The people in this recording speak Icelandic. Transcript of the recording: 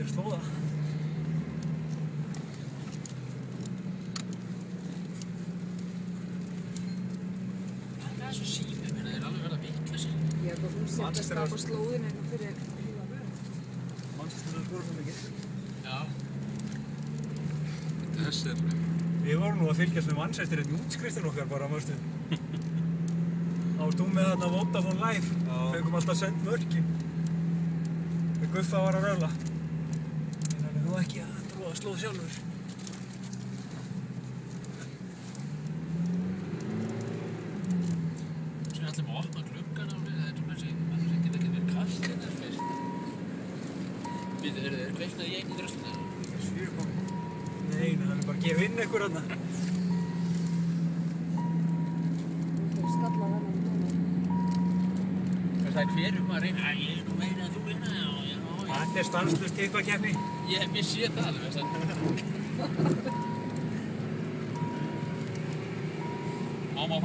fyrir slóða. Það er svo símið, menn það er alveg verið að vitlausir. Ég held að þú sért að skapa slóðina hérna fyrir híla verð. Manchester er skora svo mikið. Já. Þess er... Við vorum nú að fylgjast með Manchester í útskriftin okkar bara, mástu. Þá varst þú með þarna Vodafone Live. Fengum alltaf send mörkin. Þegar Guffa var að röfla. En hann er nú ekki að trúa að slóð sjálfur. Svo er allir með að opna gluggan alveg, það er svona eins og mann sem geta ekki verið kalt hérna, veist. Býðu, eru þeir kveiknað í einu drösluna? Nei, hann er bara að gefa inn einhver þarna. Þú skalla þennan núna. Það er hver að reyna, ég er nú meira en þú vinna, já. Þetta er stanslaust tippakeppni. Mér sé það, veist það. Má maður fara